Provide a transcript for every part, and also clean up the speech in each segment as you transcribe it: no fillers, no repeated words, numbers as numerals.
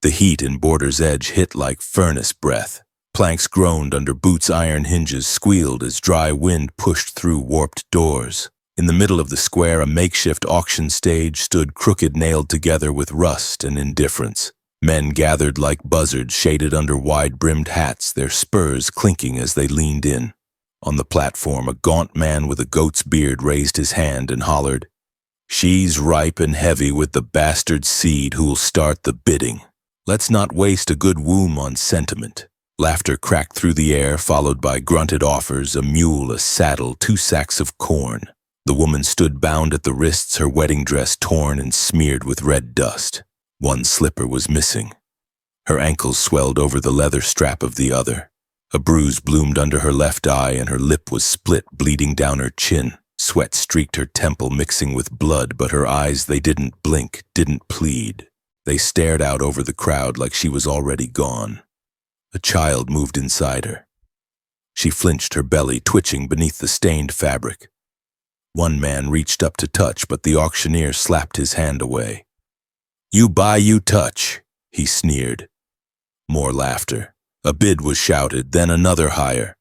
The heat in Border's edge hit like furnace breath. Planks groaned under boots' iron hinges, squealed as dry wind pushed through warped doors. In the middle of the square, a makeshift auction stage stood crooked, nailed together with rust and indifference. Men gathered like buzzards, shaded under wide-brimmed hats, their spurs clinking as they leaned in. On the platform, a gaunt man with a goat's beard raised his hand and hollered, "She's ripe and heavy with the bastard seed who'll start the bidding. Let's not waste a good womb on sentiment." Laughter cracked through the air, followed by grunted offers, a mule, a saddle, 2 sacks of corn. The woman stood bound at the wrists, her wedding dress torn and smeared with red dust. One slipper was missing. Her ankles swelled over the leather strap of the other. A bruise bloomed under her left eye, and her lip was split, bleeding down her chin. Sweat streaked her temple, mixing with blood, but her eyes, they didn't blink, didn't plead. They stared out over the crowd like she was already gone. A child moved inside her. She flinched, her belly twitching beneath the stained fabric. One man reached up to touch, but the auctioneer slapped his hand away. "You buy, you touch," he sneered. More laughter. A bid was shouted, then another higher.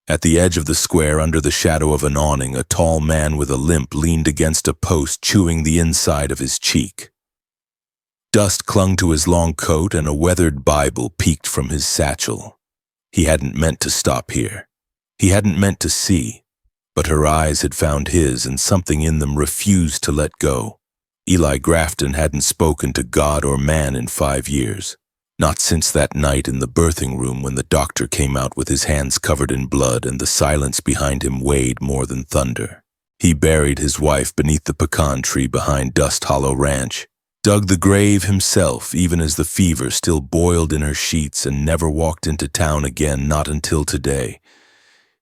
At the edge of the square, under the shadow of an awning, a tall man with a limp leaned against a post, chewing the inside of his cheek. Dust clung to his long coat, and a weathered Bible peeked from his satchel. He hadn't meant to stop here. He hadn't meant to see. But her eyes had found his, and something in them refused to let go. Eli Grafton hadn't spoken to God or man in 5 years. Not since that night in the birthing room when the doctor came out with his hands covered in blood and the silence behind him weighed more than thunder. He buried his wife beneath the pecan tree behind Dust Hollow Ranch, dug the grave himself even as the fever still boiled in her sheets, and never walked into town again, not until today.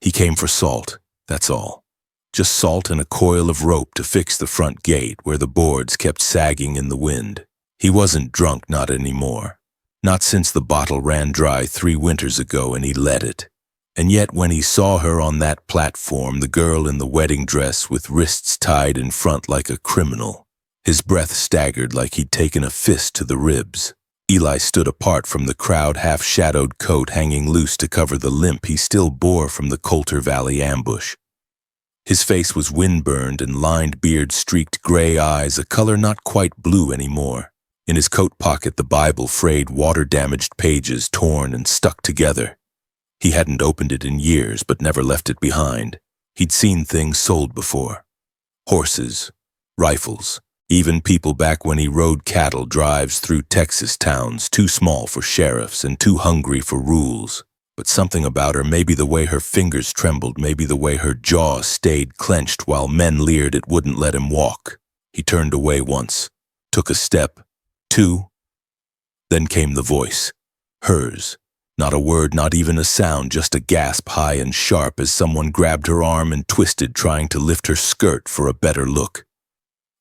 He came for salt, that's all. Just salt and a coil of rope to fix the front gate where the boards kept sagging in the wind. He wasn't drunk, not anymore. Not since the bottle ran dry 3 winters ago and he let it. And yet when he saw her on that platform, the girl in the wedding dress with wrists tied in front like a criminal, his breath staggered like he'd taken a fist to the ribs. Eli stood apart from the crowd, half-shadowed coat hanging loose to cover the limp he still bore from the Coulter Valley ambush. His face was wind-burned and lined, beard-streaked gray eyes, a color not quite blue anymore. In his coat pocket, the Bible, frayed, water-damaged pages torn and stuck together. He hadn't opened it in years, but never left it behind. He'd seen things sold before. Horses, rifles, even people back when he rode cattle drives through Texas towns, too small for sheriffs and too hungry for rules. But something about her, maybe the way her fingers trembled, maybe the way her jaw stayed clenched while men leered, it wouldn't let him walk. He turned away once, took a step, 2. Then came the voice. Hers. Not a word, not even a sound, just a gasp high and sharp as someone grabbed her arm and twisted, trying to lift her skirt for a better look.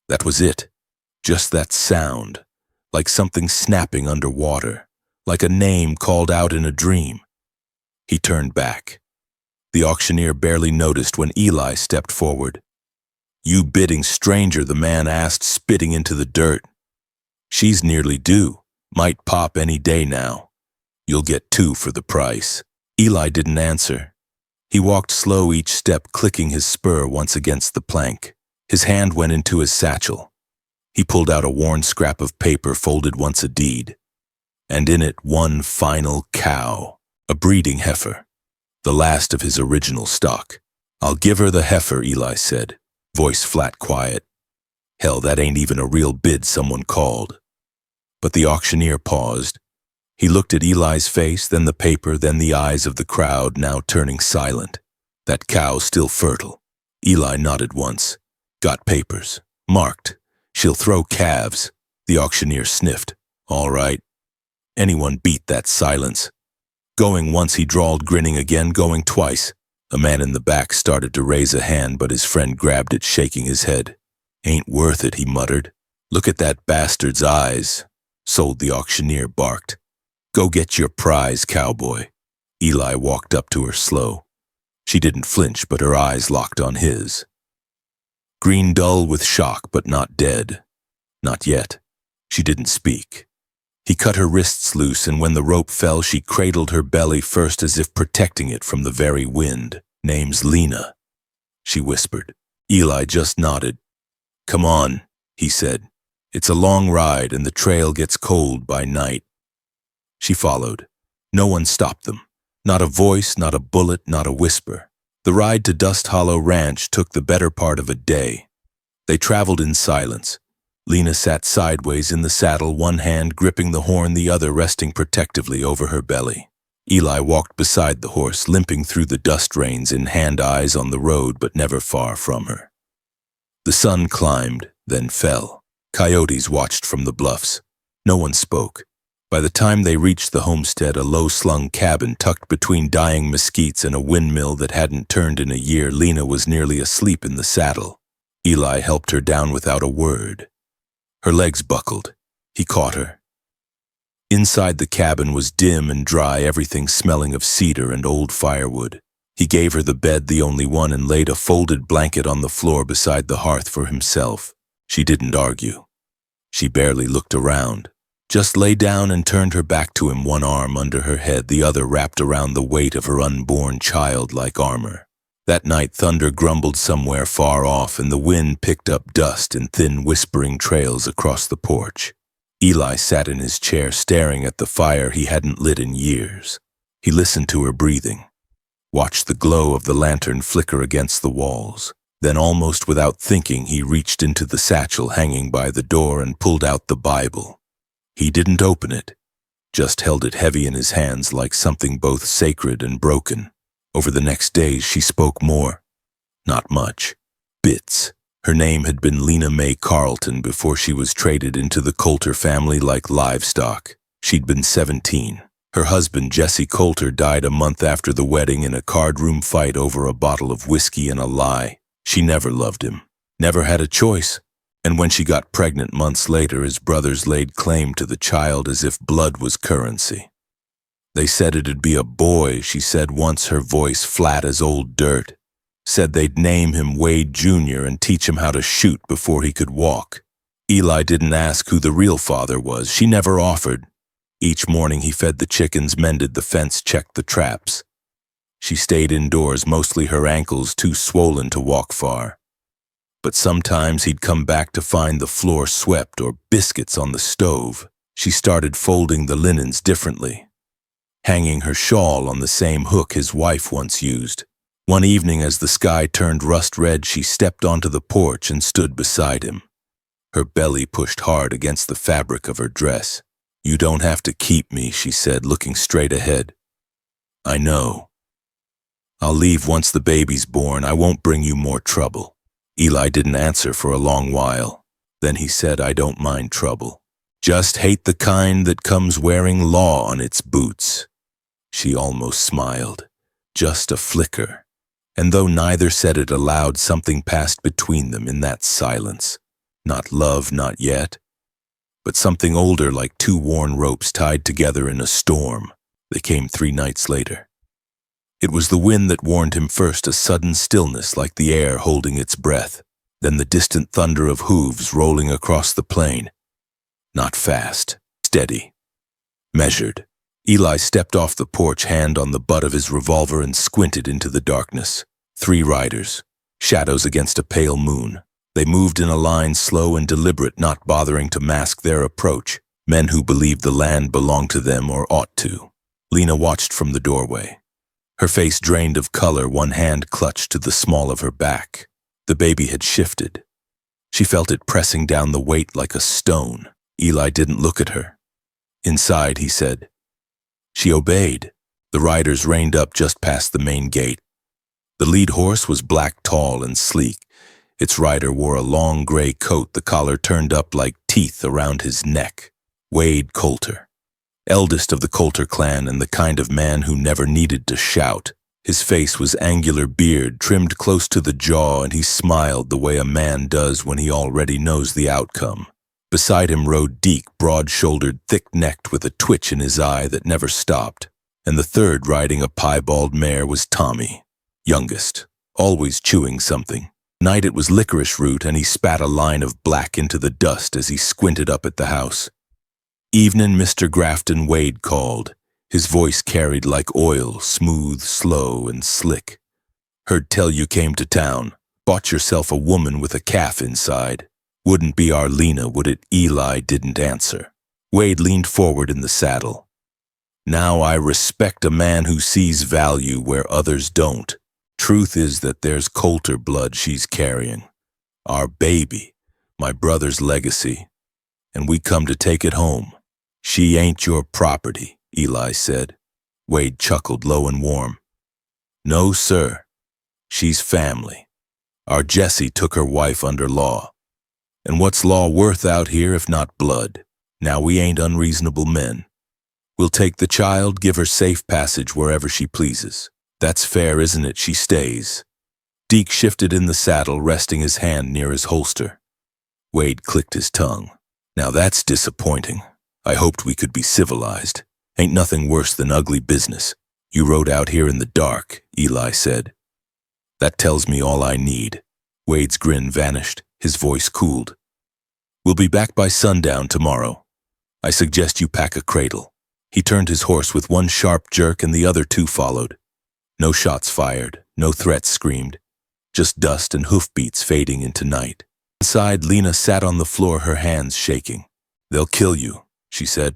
That was it. Just that sound. Like something snapping underwater. Like a name called out in a dream. He turned back. The auctioneer barely noticed when Eli stepped forward. "You bidding stranger?" the man asked, spitting into the dirt. "She's nearly due. Might pop any day now. You'll get 2 for the price." Eli didn't answer. He walked slow each step, clicking his spur once against the plank. His hand went into his satchel. He pulled out a worn scrap of paper, folded once a deed. And in it, one final cow. A breeding heifer. The last of his original stock. "I'll give her the heifer," Eli said, voice flat quiet. "Hell, that ain't even a real bid someone called." But the auctioneer paused. He looked at Eli's face, then the paper, then the eyes of the crowd, now turning silent. That cow still fertile. Eli nodded once. "Got papers. Marked. She'll throw calves." The auctioneer sniffed. "All right." Anyone beat that silence. Going once, he drawled, grinning again, going twice. A man in the back started to raise a hand, but his friend grabbed it, shaking his head. "Ain't worth it," he muttered. "Look at that bastard's eyes." "Sold," the auctioneer barked. "Go get your prize, cowboy." Eli walked up to her slow. She didn't flinch, but her eyes locked on his. Green dull with shock, but not dead. Not yet. She didn't speak. He cut her wrists loose, and when the rope fell, she cradled her belly first as if protecting it from the very wind. "Name's Lena," she whispered. Eli just nodded. "Come on," he said. "It's a long ride, and the trail gets cold by night." She followed. No one stopped them. Not a voice, not a bullet, not a whisper. The ride to Dust Hollow Ranch took the better part of a day. They traveled in silence. Lena sat sideways in the saddle, one hand gripping the horn, the other resting protectively over her belly. Eli walked beside the horse, limping through the dust rains, in hand, eyes on the road, but never far from her. The sun climbed, then fell. Coyotes watched from the bluffs. No one spoke. By the time they reached the homestead, a low-slung cabin tucked between dying mesquites and a windmill that hadn't turned in a year, Lena was nearly asleep in the saddle. Eli helped her down without a word. Her legs buckled. He caught her. Inside the cabin was dim and dry, everything smelling of cedar and old firewood. He gave her the bed, the only one, and laid a folded blanket on the floor beside the hearth for himself. She didn't argue. She barely looked around. Just lay down and turned her back to him, one arm under her head, the other wrapped around the weight of her unborn child like armor. That night, thunder grumbled somewhere far off, and the wind picked up dust in thin, whispering trails across the porch. Eli sat in his chair, staring at the fire he hadn't lit in years. He listened to her breathing, watched the glow of the lantern flicker against the walls. Then, almost without thinking, he reached into the satchel hanging by the door and pulled out the Bible. He didn't open it, just held it heavy in his hands like something both sacred and broken. Over the next days, she spoke more. Not much. Bits. Her name had been Lena Mae Carlton before she was traded into the Coulter family like livestock. She'd been 17. Her husband, Jesse Coulter, died a month after the wedding in a cardroom fight over a bottle of whiskey and a lie. She never loved him, never had a choice. And when she got pregnant months later, his brothers laid claim to the child as if blood was currency. They said it'd be a boy, she said once, her voice flat as old dirt. Said they'd name him Wade Jr. and teach him how to shoot before he could walk. Eli didn't ask who the real father was. She never offered. Each morning he fed the chickens, mended the fence, checked the traps. She stayed indoors, mostly her ankles too swollen to walk far. But sometimes he'd come back to find the floor swept or biscuits on the stove. She started folding the linens differently, hanging her shawl on the same hook his wife once used. One evening, as the sky turned rust red, she stepped onto the porch and stood beside him. Her belly pushed hard against the fabric of her dress. "You don't have to keep me," she said, looking straight ahead. "I know. I'll leave once the baby's born. I won't bring you more trouble." Eli didn't answer for a long while. Then he said, "I don't mind trouble. Just hate the kind that comes wearing law on its boots." She almost smiled. Just a flicker. And though neither said it aloud, something passed between them in that silence. Not love, not yet, but something older, like two worn ropes tied together in a storm. They came 3 nights later. It was the wind that warned him first, a sudden stillness like the air holding its breath, then the distant thunder of hooves rolling across the plain. Not fast, steady, measured. Eli stepped off the porch, hand on the butt of his revolver, and squinted into the darkness. 3 riders, shadows against a pale moon. They moved in a line, slow and deliberate, not bothering to mask their approach. Men who believed the land belonged to them, or ought to. Lena watched from the doorway. Her face drained of color, one hand clutched to the small of her back. The baby had shifted. She felt it pressing down the weight like a stone. Eli didn't look at her. "Inside," he said. She obeyed. The riders reined up just past the main gate. The lead horse was black, tall, and sleek. Its rider wore a long gray coat, the collar turned up like teeth around his neck. Wade Coulter, eldest of the Coulter clan and the kind of man who never needed to shout. His face was angular beard, trimmed close to the jaw, and he smiled the way a man does when he already knows the outcome. Beside him rode Deke, broad-shouldered, thick-necked, with a twitch in his eye that never stopped. And the third, riding a piebald mare, was Tommy, youngest, always chewing something. Night it was licorice root, and he spat a line of black into the dust as he squinted up at the house. "Evening, Mr. Grafton," Wade called. His voice carried like oil, smooth, slow, and slick. "Heard tell you came to town. Bought yourself a woman with a calf inside. Wouldn't be our Lena, would it?" Eli didn't answer. Wade leaned forward in the saddle. "Now I respect a man who sees value where others don't. Truth is that there's Coulter blood she's carrying. Our baby, my brother's legacy. And we come to take it home. She ain't your property," Eli said. Wade chuckled low and warm. "No, sir. She's family. Our Jessie took her wife under law. And what's law worth out here if not blood? Now we ain't unreasonable men. We'll take the child, give her safe passage wherever she pleases. That's fair, isn't it? She stays." Deke shifted in the saddle, resting his hand near his holster. Wade clicked his tongue. "Now that's disappointing. I hoped we could be civilized. Ain't nothing worse than ugly business. You rode out here in the dark," Eli said. "That tells me all I need." Wade's grin vanished. His voice cooled. "We'll be back by sundown tomorrow. I suggest you pack a cradle." He turned his horse with one sharp jerk and the other two followed. No shots fired, no threats screamed. Just dust and hoofbeats fading into night. Inside, Lena sat on the floor, her hands shaking. "They'll kill you," she said.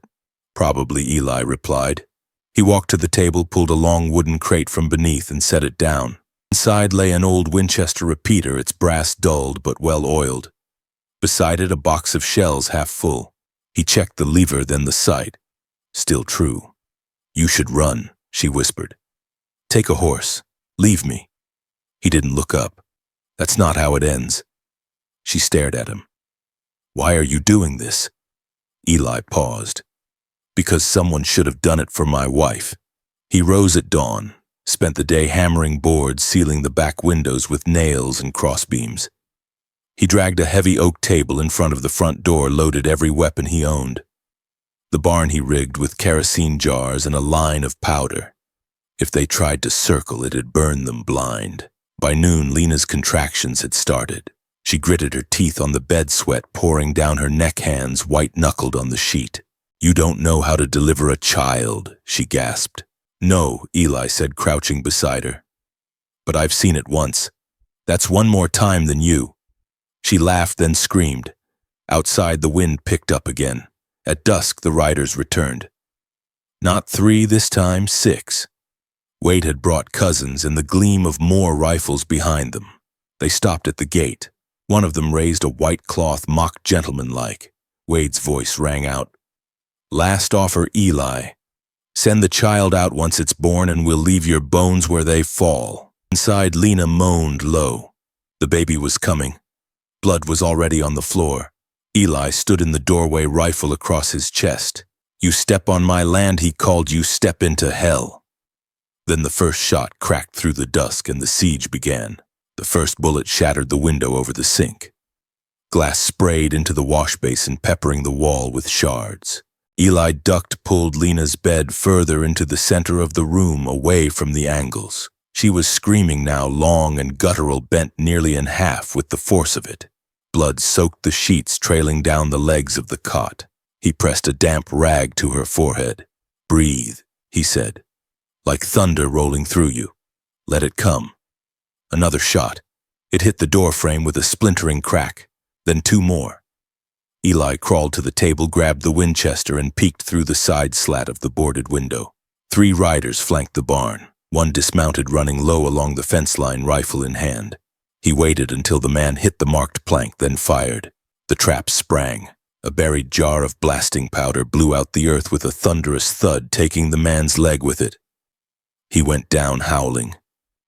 "Probably," Eli replied. He walked to the table, pulled a long wooden crate from beneath and set it down. Inside lay an old Winchester repeater, its brass dulled but well-oiled. Beside it, a box of shells half full. He checked the lever, then the sight. Still true. "You should run," she whispered. "Take a horse. Leave me." He didn't look up. "That's not how it ends." She stared at him. "Why are you doing this?" Eli paused. "Because someone should have done it for my wife." He rose at dawn, spent the day hammering boards, sealing the back windows with nails and crossbeams. He dragged a heavy oak table in front of the front door, loaded every weapon he owned. The barn he rigged with kerosene jars and a line of powder. If they tried to circle, it'd burn them blind. By noon, Lena's contractions had started. She gritted her teeth on the bed, sweat pouring down her neck, hands white-knuckled on the sheet. "You don't know how to deliver a child," she gasped. "No," Eli said, crouching beside her. "But I've seen it once. That's one more time than you." She laughed, then screamed. Outside, the wind picked up again. At dusk, the riders returned. Not 3 this time, 6. Wade had brought cousins and the gleam of more rifles behind them. They stopped at the gate. One of them raised a white cloth, mock gentleman-like. Wade's voice rang out. "Last offer, Eli. Send the child out once it's born and we'll leave your bones where they fall." Inside, Lena moaned low. The baby was coming. Blood was already on the floor. Eli stood in the doorway, rifle across his chest. "You step on my land," he called, "you step into hell." Then the first shot cracked through the dusk and the siege began. The first bullet shattered the window over the sink. Glass sprayed into the wash basin, peppering the wall with shards. Eli ducked, pulled Lena's bed further into the center of the room, away from the angles. She was screaming now, long and guttural, bent nearly in half with the force of it. Blood soaked the sheets, trailing down the legs of the cot. He pressed a damp rag to her forehead. "Breathe," he said. "Like thunder rolling through you. Let it come." Another shot. It hit the door frame with a splintering crack. Then 2 more. Eli crawled to the table, grabbed the Winchester, and peeked through the side slat of the boarded window. 3 riders flanked the barn, one dismounted, running low along the fence line, rifle in hand. He waited until the man hit the marked plank, then fired. The trap sprang. A buried jar of blasting powder blew out the earth with a thunderous thud, taking the man's leg with it. He went down howling.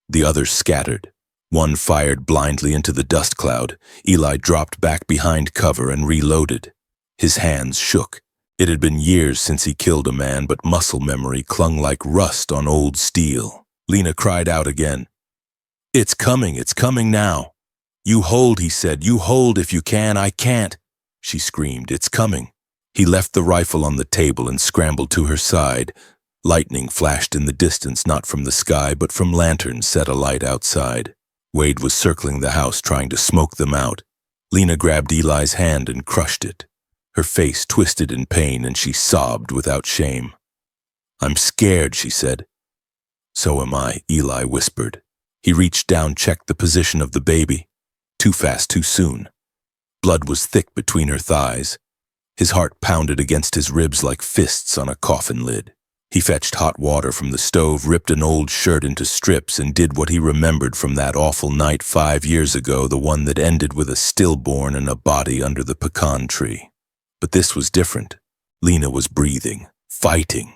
The others scattered. One fired blindly into the dust cloud. Eli dropped back behind cover and reloaded. His hands shook. It had been years since he killed a man, but muscle memory clung like rust on old steel. Lena cried out again. It's coming now." "You hold," he said. "You hold if you can. I can't." She screamed. "It's coming." He left the rifle on the table and scrambled to her side. Lightning flashed in the distance, not from the sky, but from lanterns set alight outside. Wade was circling the house, trying to smoke them out. Lena grabbed Eli's hand and crushed it. Her face twisted in pain and she sobbed without shame. "I'm scared," she said. "So am I," Eli whispered. He reached down, checked the position of the baby. Too fast, too soon. Blood was thick between her thighs. His heart pounded against his ribs like fists on a coffin lid. He fetched hot water from the stove, ripped an old shirt into strips, and did what he remembered from that awful night 5 years ago, the one that ended with a stillborn and a body under the pecan tree. But this was different. Lena was breathing, fighting.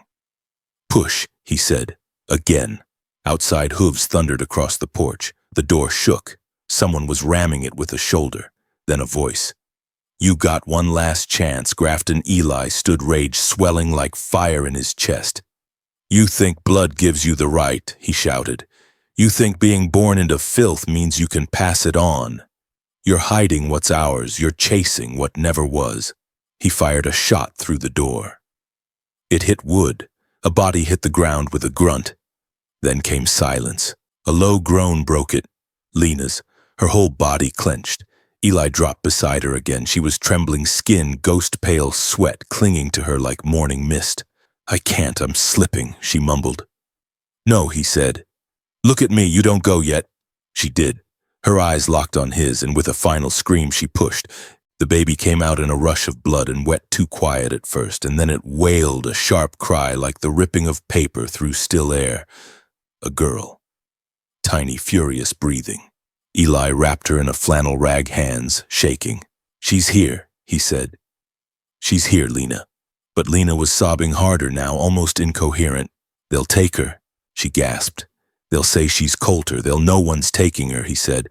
"Push," he said, again. Outside, hooves thundered across the porch. The door shook. Someone was ramming it with a shoulder. Then a voice. "You got one last chance." Grafton Eli stood, rage swelling like fire in his chest. "You think blood gives you the right," he shouted. "You think being born into filth means you can pass it on. You're hiding what's ours. You're chasing what never was." He fired a shot through the door. It hit wood. A body hit the ground with a grunt. Then came silence. A low groan broke it. Lena's. Her whole body clenched. Eli dropped beside her again. She was trembling, skin ghost-pale, sweat clinging to her like morning mist. "I can't, I'm slipping," she mumbled. "No," he said. "Look at me, you don't go yet." She did. Her eyes locked on his, and with a final scream she pushed. The baby came out in a rush of blood and wet, too quiet at first, and then it wailed, a sharp cry like the ripping of paper through still air. A girl. Tiny, furious breathing. Eli wrapped her in a flannel rag, hands shaking. "She's here," he said. "She's here, Lena." But Lena was sobbing harder now, almost incoherent. "They'll take her," she gasped. "They'll say she's Coulter. No one's taking her," he said.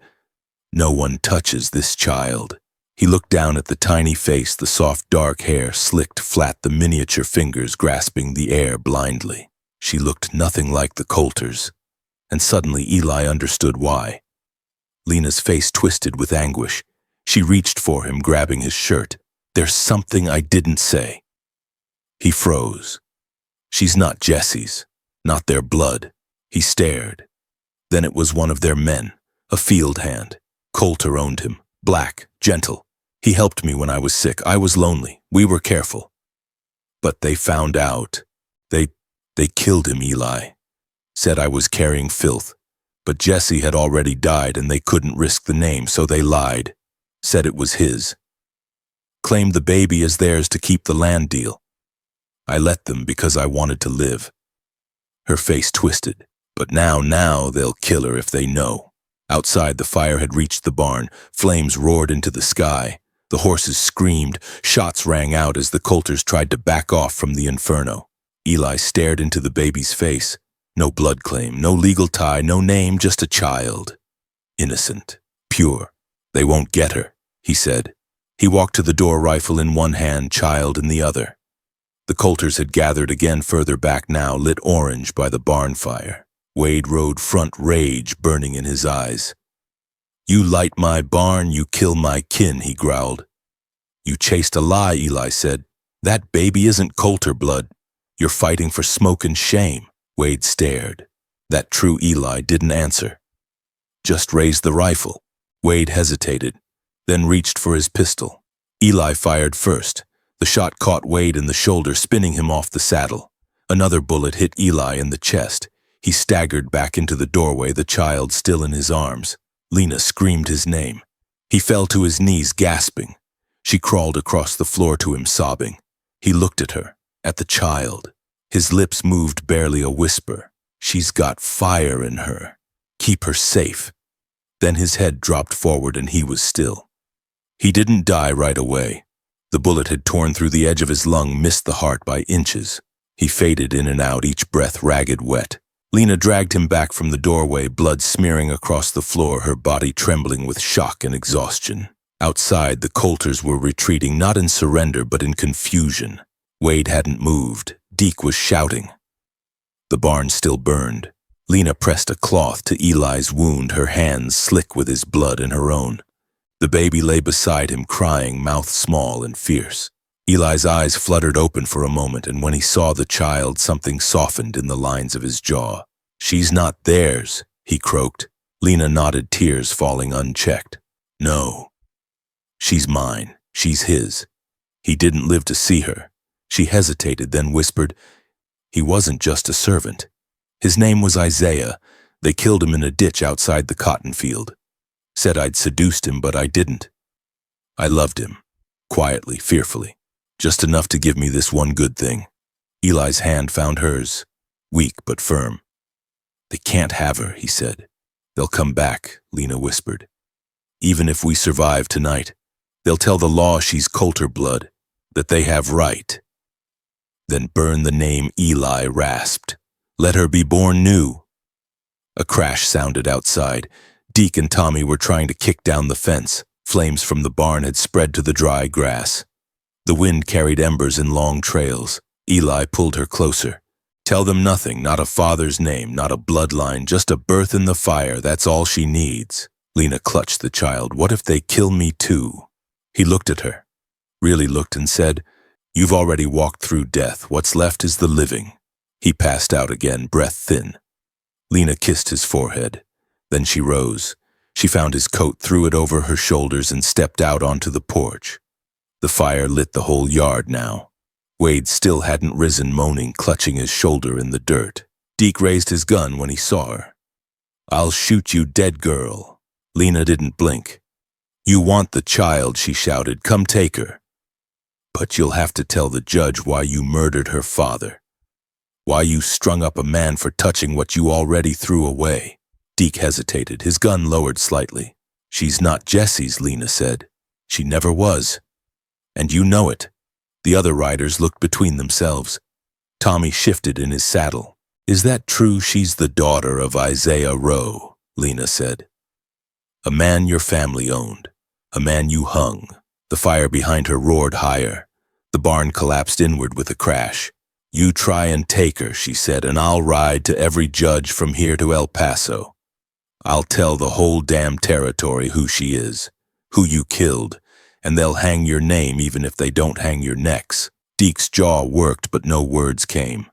"No one touches this child." He looked down at the tiny face, the soft dark hair slicked flat, the miniature fingers grasping the air blindly. She looked nothing like the Coulters. And suddenly Eli understood why. Lena's face twisted with anguish. She reached for him, grabbing his shirt. "There's something I didn't say." He froze. "She's not Jesse's, not their blood." He stared. Then it was one of their men, a field hand. Coulter owned him, black, gentle. "He helped me when I was sick. I was lonely. We were careful. But they found out. They killed him," Eli said. "I was carrying filth. But Jesse had already died and they couldn't risk the name, so they lied. Said it was his. Claimed the baby as theirs to keep the land deal. I let them because I wanted to live." Her face twisted. "But now they'll kill her if they know." Outside, the fire had reached the barn. Flames roared into the sky. The horses screamed. Shots rang out as the Coulters tried to back off from the inferno. Eli stared into the baby's face. No blood claim, no legal tie, no name, just a child. Innocent, pure. "They won't get her," he said. He walked to the door, rifle in one hand, child in the other. The Coulters had gathered again further back now, lit orange by the barn fire. Wade rode front, rage burning in his eyes. "You light my barn, you kill my kin," he growled. "You chased a lie," Eli said. "That baby isn't Coulter blood. You're fighting for smoke and shame." Wade stared. That true Eli didn't answer. "Just raised the rifle." Wade hesitated, then reached for his pistol. Eli fired first. The shot caught Wade in the shoulder, spinning him off the saddle. Another bullet hit Eli in the chest. He staggered back into the doorway, the child still in his arms. Lena screamed his name. He fell to his knees, gasping. She crawled across the floor to him, sobbing. He looked at her, at the child. His lips moved barely a whisper. "She's got fire in her. Keep her safe." Then his head dropped forward and he was still. He didn't die right away. The bullet had torn through the edge of his lung, missed the heart by inches. He faded in and out, each breath ragged wet. Lena dragged him back from the doorway, blood smearing across the floor, her body trembling with shock and exhaustion. Outside, the Coulters were retreating, not in surrender, but in confusion. Wade hadn't moved. Deke was shouting. The barn still burned. Lena pressed a cloth to Eli's wound, her hands slick with his blood and her own. The baby lay beside him, crying, mouth small and fierce. Eli's eyes fluttered open for a moment, and when he saw the child, something softened in the lines of his jaw. "She's not theirs," he croaked. Lena nodded, tears falling unchecked. "No. She's mine. She's his." He didn't live to see her. She hesitated, then whispered, "He wasn't just a servant. His name was Isaiah. They killed him in a ditch outside the cotton field. Said I'd seduced him, but I didn't. I loved him, quietly, fearfully, just enough to give me this one good thing." Eli's hand found hers, weak but firm. "They can't have her," he said. "They'll come back," Lena whispered. "Even if we survive tonight, they'll tell the law she's Coulter blood, that they have right." "Then burn the name," Eli rasped. "Let her be born new." A crash sounded outside. Deke and Tommy were trying to kick down the fence. Flames from the barn had spread to the dry grass. The wind carried embers in long trails. Eli pulled her closer. "Tell them nothing, not a father's name, not a bloodline, just a birth in the fire, that's all she needs." Lena clutched the child. "What if they kill me too?" He looked at her, really looked, and said, "You've already walked through death. What's left is the living." He passed out again, breath thin. Lena kissed his forehead. Then she rose. She found his coat, threw it over her shoulders, and stepped out onto the porch. The fire lit the whole yard now. Wade still hadn't risen, moaning, clutching his shoulder in the dirt. Deke raised his gun when he saw her. "I'll shoot you dead, girl." Lena didn't blink. "You want the child," she shouted. "Come take her. But you'll have to tell the judge why you murdered her father. Why you strung up a man for touching what you already threw away." Deke hesitated, his gun lowered slightly. "She's not Jessie's," Lena said. "She never was. And you know it." The other riders looked between themselves. Tommy shifted in his saddle. "Is that true she's the daughter of Isaiah Rowe?" Lena said. "A man your family owned. A man you hung." The fire behind her roared higher. The barn collapsed inward with a crash. "You try and take her," she said, "and I'll ride to every judge from here to El Paso. I'll tell the whole damn territory who she is, who you killed, and they'll hang your name even if they don't hang your necks." Deke's jaw worked, but no words came.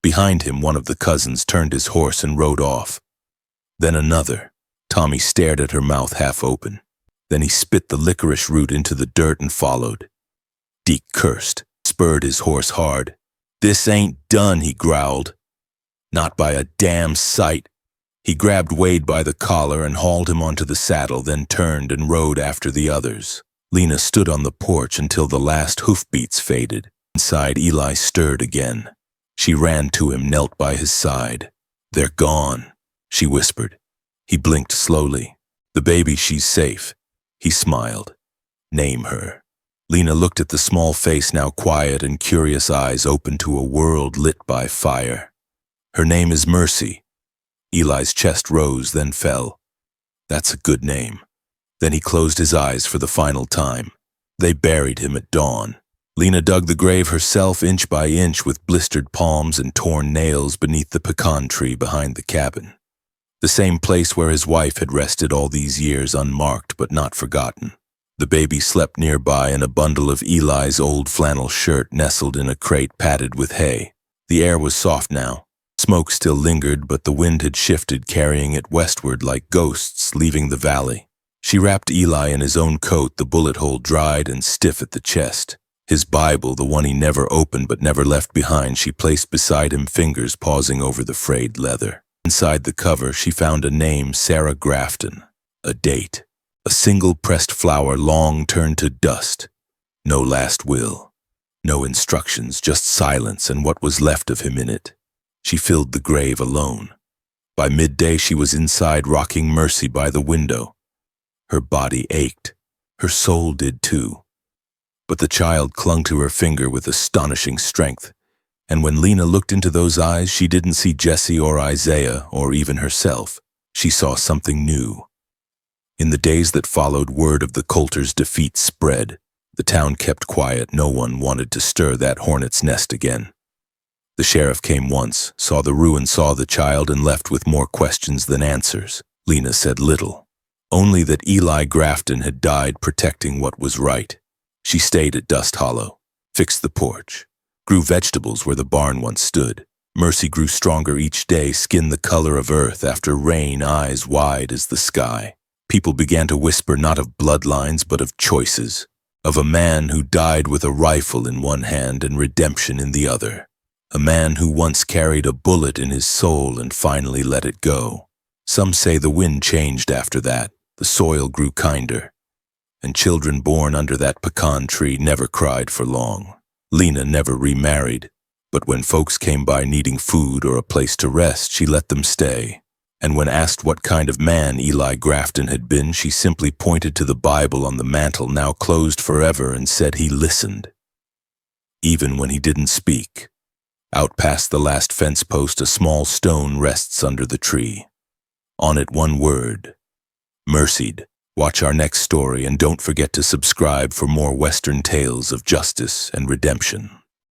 Behind him, one of the cousins turned his horse and rode off. Then another. Tommy stared at her, mouth half open. Then he spit the licorice root into the dirt and followed. Deke cursed, spurred his horse hard. "This ain't done," he growled. "Not by a damn sight." He grabbed Wade by the collar and hauled him onto the saddle, then turned and rode after the others. Lena stood on the porch until the last hoofbeats faded. Inside, Eli stirred again. She ran to him, knelt by his side. "They're gone," she whispered. He blinked slowly. "The baby, she's safe." He smiled. "Name her." Lena looked at the small face, now quiet, and curious eyes open to a world lit by fire. "Her name is Mercy." Eli's chest rose, then fell. "That's a good name." Then he closed his eyes for the final time. They buried him at dawn. Lena dug the grave herself, inch by inch, with blistered palms and torn nails beneath the pecan tree behind the cabin. The same place where his wife had rested all these years, unmarked but not forgotten. The baby slept nearby in a bundle of Eli's old flannel shirt nestled in a crate padded with hay. The air was soft now. Smoke still lingered, but the wind had shifted, carrying it westward like ghosts leaving the valley. She wrapped Eli in his own coat, the bullet hole dried and stiff at the chest. His Bible, the one he never opened but never left behind, she placed beside him, fingers pausing over the frayed leather. Inside the cover, she found a name, Sarah Grafton. A date. A single pressed flower long turned to dust. No last will. No instructions, just silence and what was left of him in it. She filled the grave alone. By midday, she was inside, rocking Mercy by the window. Her body ached. Her soul did too. But the child clung to her finger with astonishing strength. And when Lena looked into those eyes, she didn't see Jessie or Isaiah or even herself. She saw something new. In the days that followed, word of the Coulters' defeat spread. The town kept quiet. No one wanted to stir that hornet's nest again. The sheriff came once, saw the ruin, saw the child, and left with more questions than answers. Lena said little. Only that Eli Grafton had died protecting what was right. She stayed at Dust Hollow, fixed the porch, grew vegetables where the barn once stood. Mercy grew stronger each day, skin the color of earth after rain, eyes wide as the sky. People began to whisper not of bloodlines but of choices. of a man who died with a rifle in one hand and redemption in the other. A man who once carried a bullet in his soul and finally let it go. Some say the wind changed after that, the soil grew kinder, and children born under that pecan tree never cried for long. Lena never remarried, but when folks came by needing food or a place to rest, she let them stay. And when asked what kind of man Eli Grafton had been, she simply pointed to the Bible on the mantel, now closed forever, and said he listened, even when he didn't speak. Out past the last fence post, a small stone rests under the tree. On it one word: mercied. Watch our next story and don't forget to subscribe for more Western tales of justice and redemption.